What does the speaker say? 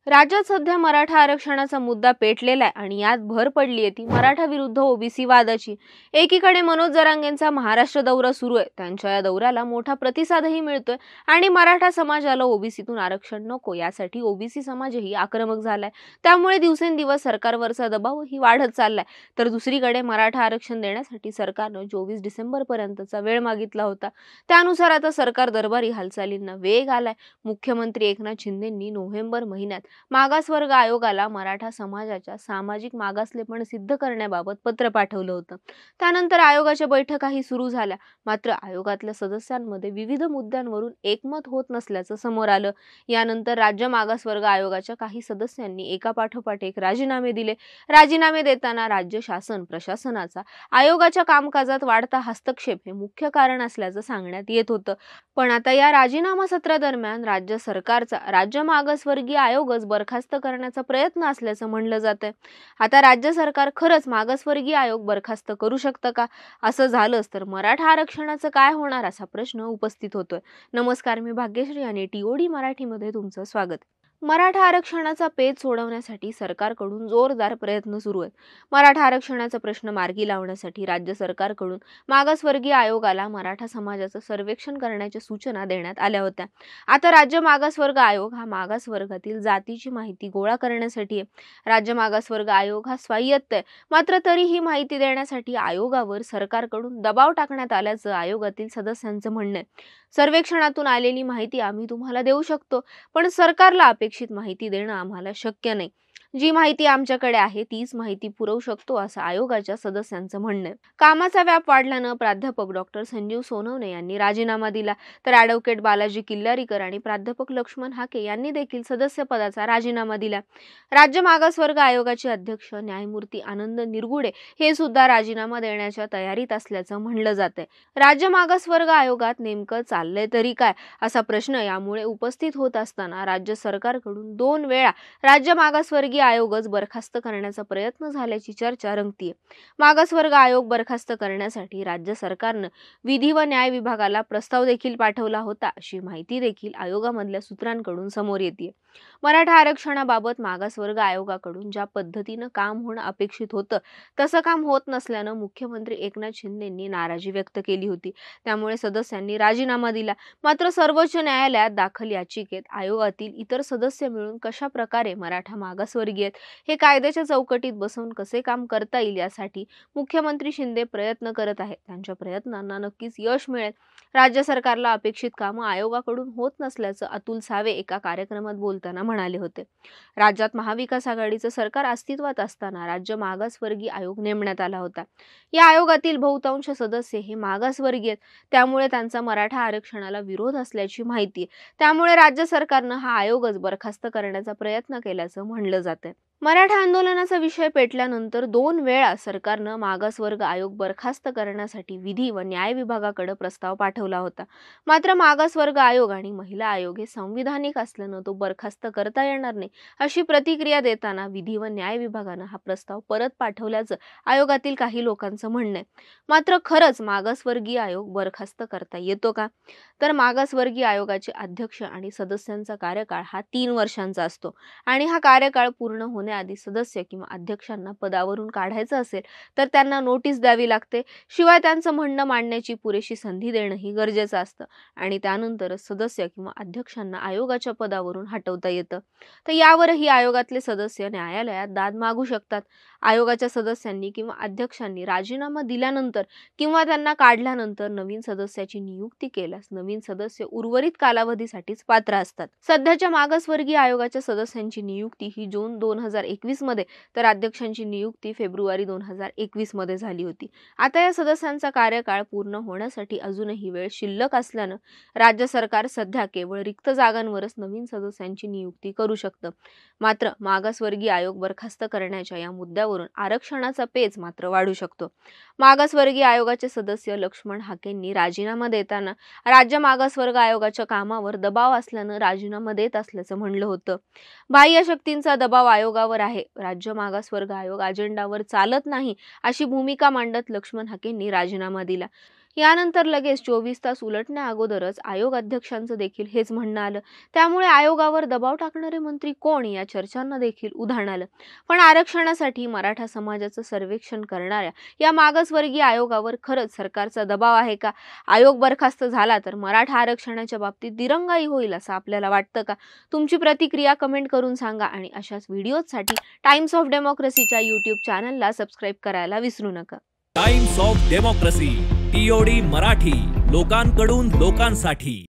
राज्यात सध्या मराठा आरक्षणाचा मुद्दा पेटलेला आहे आणि यात भर पडली आहे ती मराठा विरुद्ध ओबीसी वादाची। एकीकडे मनोज जरांगेंचा महाराष्ट्र दौरा सुरू आहे। त्यांच्या या दौऱ्याला मोठा प्रतिसादही मिळतोय आणि मराठा समाजाला ओबीसीतून आरक्षण नको यासाठी ओबीसी समाजही आक्रमक झालाय। त्यामुळे दिवसेंदिवस सरकारवरचा दबावही वाढत चाललाय। तर दुसरीकडे मराठा आरक्षण देण्यासाठी सरकारने 24 डिसेंबर पर्यंतचा वेळ मागितला होता। त्यानुसार आता सरकार दरबारी हालचालींना वेग आलाय। मुख्यमंत्री एकनाथ शिंदेंनी नोव्हेंबर महिन्यात मागासवर्ग आयोगाला मराठा समाजाच्या सामाजिक मागासलेपण सिद्ध करण्याबाबत पत्र पाठवलं होतं। त्यानंतर आयोगाच्या बैठकाही सुरू झाल्या। मात्र आयोगातल्या सदस्यांमध्ये विविध मुद्द्यांवरून एकमत होत नसल्याचं समोर आलं। यानंतर राज्य मागासवर्ग आयोगाच्या काही सदस्यांनी एकापाठोपाठ एक राजीनामे दिले। राजीनामे देताना राज्य शासन प्रशासनाचा आयोगाच्या कामकाजात वाढता हस्तक्षेप हे मुख्य कारण असल्याचं सांगण्यात येत होतं। पण आता या राजीनामा सत्रादरम्यान राज्य सरकारचा राज्य मागासवर्गीय आयोगच बरखास्त करण्याचा प्रयत्न असल्याचं म्हणलं जातंय। आता राज्य सरकार खरंच मागासवर्गीय आयोग बरखास्त करू शकतं का? असं झालंच तर मराठा आरक्षणाचं काय होणार असा प्रश्न उपस्थित होतोय। नमस्कार, मी भाग्यश्री आणि टीओडी मराठीमध्ये तुमचं स्वागत। मराठा आरक्षणाचा पेच सोडवण्यासाठी सरकारकडून जोरदार प्रयत्न सुरू आहेत। मराठा आरक्षणाचा प्रश्न मार्गी लावण्यासाठी राज्य सरकारकडून मागासवर्गीय आयोगाला मराठा समाजाचं सर्वेक्षण करण्याच्या सूचना देण्यात आल्या होत्या। आता राज्य मागासवर्ग आयोग हा मागासवर्गातील जातीची माहिती गोळा करण्यासाठी आहे। राज्य मागासवर्ग आयोग हा स्वायत्त आहे, मात्र तरी ही माहिती देण्यासाठी आयोगावर सरकारकडून दबाव टाकण्यात आल्याचं आयोगातील सदस्यांचं म्हणणं आहे। सर्वेक्षणातून आलेली माहिती आम्ही तुम्हाला देऊ शकतो, पण सरकारला अपेक्षित माहिती देणं आम्हाला शक्य नाही। जी माहिती आमच्याकडे आहे तीच माहिती पुरवू शकतो असं आयोगाच्या सदस्यांचं म्हणणं आहे। कामाचा व्याप वाढल्यानं प्राध्यापक डॉक्टर संजीव सोनवणे यांनी राजीनामा दिला, तर ॲडव्होकेट बालाजी किल्लारीकर आणि प्राध्यापक लक्ष्मण हाके यांनी देखील सदस्यपदाचा राजीनामा दिला। राज्य मागासवर्ग आयोगाचे अध्यक्ष न्यायमूर्ती आनंद निरगुडे हे सुद्धा राजीनामा देण्याच्या तयारीत असल्याचं म्हणलं जातंय। राज्य मागासवर्ग आयोगात नेमकं चाललंय तरी काय असा प्रश्न यामुळे उपस्थित होत असताना राज्य सरकारकडून 2 वेळा राज्य मागासवर्गीय आयोगच बरखास्त करण्याचा प्रयत्न झाल्याची चर्चा रंगतीये। मागासवर्ग आयोग बरखास्त करण्यासाठी राज्य सरकारनं विधी व न्याय विभागाला प्रस्ताव देखील पाठवला होता अशी माहिती देखील आयोगामधल्या सूत्रांकडून समोर येते। मराठा आरक्षणाबाबत मागासवर्ग आयोगाकडून ज्या पद्धतीनं काम होणं अपेक्षित होतं तसं काम होत नसल्यानं मुख्यमंत्री एकनाथ शिंदेंनी नाराजी व्यक्त केली होती। त्यामुळे सदस्यांनी राजीनामा दिला। मात्र सर्वोच्च न्यायालयात दाखल याचिकेत आयोगातील इतर सदस्य मिळून कशा प्रकारे मराठा मागासवर्गीय हे कायद्याच्या चौकटीत बसवून कसे काम करता येईल यासाठी मुख्यमंत्री शिंदे प्रयत्न करत आहेत। त्यांच्या प्रयत्नांना नक्कीच यश मिळेल। राज्य सरकारला अपेक्षित कामं आयोगाकडून होत नसल्याचं अतुल सावे एका कार्यक्रमात बोलताना म्हणाले होते। राज्यात महाविकास आघाडीचं सरकार अस्तित्वात असताना राज्य मागासवर्गीय आयोग नेमण्यात आला होता। या आयोगातील बहुतांश सदस्य हे मागासवर्गीय आहेत, त्यामुळे त्यांचा मराठा आरक्षणाला विरोध असल्याची माहिती आहे। त्यामुळे राज्य सरकारनं हा आयोगच बरखास्त करण्याचा प्रयत्न केल्याचं म्हणलं जातंय। मराठा आंदोलनाचा विषय पेटल्यानंतर 2 वेळा सरकारनं मागासवर्ग आयोग बरखास्त करण्यासाठी विधी व न्याय विभागाकडे प्रस्ताव पाठवला होता। मात्र मागासवर्ग आयोग आणि महिला आयोग हे संविधानिक असल्यानं तो बरखास्त करता येणार नाही अशी प्रतिक्रिया देताना विधी व न्याय विभागानं हा प्रस्ताव परत पाठवल्याचं आयोगातील काही लोकांचं म्हणणं आहे। मात्र खरंच मागासवर्गीय आयोग बरखास्त करता येतो का? तर मागासवर्गीय आयोगाचे अध्यक्ष आणि सदस्यांचा कार्यकाळ हा 3 वर्षांचा असतो आणि हा कार्यकाळ पूर्ण होण्याआधी सदस्य किंवा अध्यक्षांना पदावरून काढायचं असेल तर त्यांना नोटीस द्यावी लागते। शिवाय त्यांचं म्हणणं मांडण्याची पुरेशी संधी देणंही गरजेचं असतं आणि त्यानंतरच सदस्य किंवा अध्यक्षांना आयोगाच्या पदावरून हटवता येतं। तर यावरही आयोगातले सदस्य न्यायालयात दाद मागू शकतात। आयोगाच्या सदस्यांनी किंवा अध्यक्षांनी राजीनामा दिल्यानंतर किंवा त्यांना काढल्यानंतर नवीन सदस्याची नियुक्ती केल्यास नवीन सदस्य उर्वरित कालावधीसाठीच पात्र असतात। सध्याच्या मागासवर्गीय आयोगाच्या सदस्यांची नियुक्ती ही जून 2021 मध्ये तर अध्यक्षांची नियुक्ती फेब्रुवारी 2021 मध्ये झाली होती। आता या सदस्यांचा कार्यकाळ पूर्ण होण्यासाठी अजूनही वेळ शिल्लक असल्यानं राज्य सरकार सध्या केवळ रिक्त जागांवरच नवीन सदस्यांची नियुक्ती करू शकतं। मात्र मागासवर्गीय आयोग बरखास्त करण्याच्या या मुद्द्यावरून आरक्षणाचा पेच मात्र वाढू शकतो। मागासवर्गीय आयोगाचे सदस्य लक्ष्मण हाकेंनी राजीनामा देताना राज्य मागासवर्ग आयोगाच्या कामावर दबाव असल्यानं राजीनामा देत असल्याचं म्हणलं होतं। बाह्य शक्तींचा दबाव आयोगावर आहे, राज्य मागासवर्ग आयोग अजेंडावर चालत नाही अशी भूमिका मांडत लक्ष्मण हाकेंनी राजीनामा दिला। यानंतर लगेच 24 तास उलटण्या अगोदरच आयोग अध्यक्षांचं देखील हेच म्हणणं आलं. त्यामुळे आयोगावर दबाव टाकणारे मंत्री कोण या चर्चांना देखील उधाण आलं. पण आरक्षणासाठी मराठा समाजाचं सर्वेक्षण करणाऱ्या या मागासवर्गीय आयोगावर खरंच सरकारचा दबाव आहे का? आयोग बरखास्त झाला तर मराठा आरक्षणाच्या बाबतीत दिरंगाई होईल असं आपल्याला वाटतं का? तुमची प्रतिक्रिया कमेंट करून सांगा आणि अशाच व्हिडिओसाठी टाइम्स ऑफ डेमोक्रेसीच्या YouTube चॅनलला सबस्क्राईब करायला विसरू नका. Times of democracy TOD Marathi, लोकांकडून लोकांसाठी.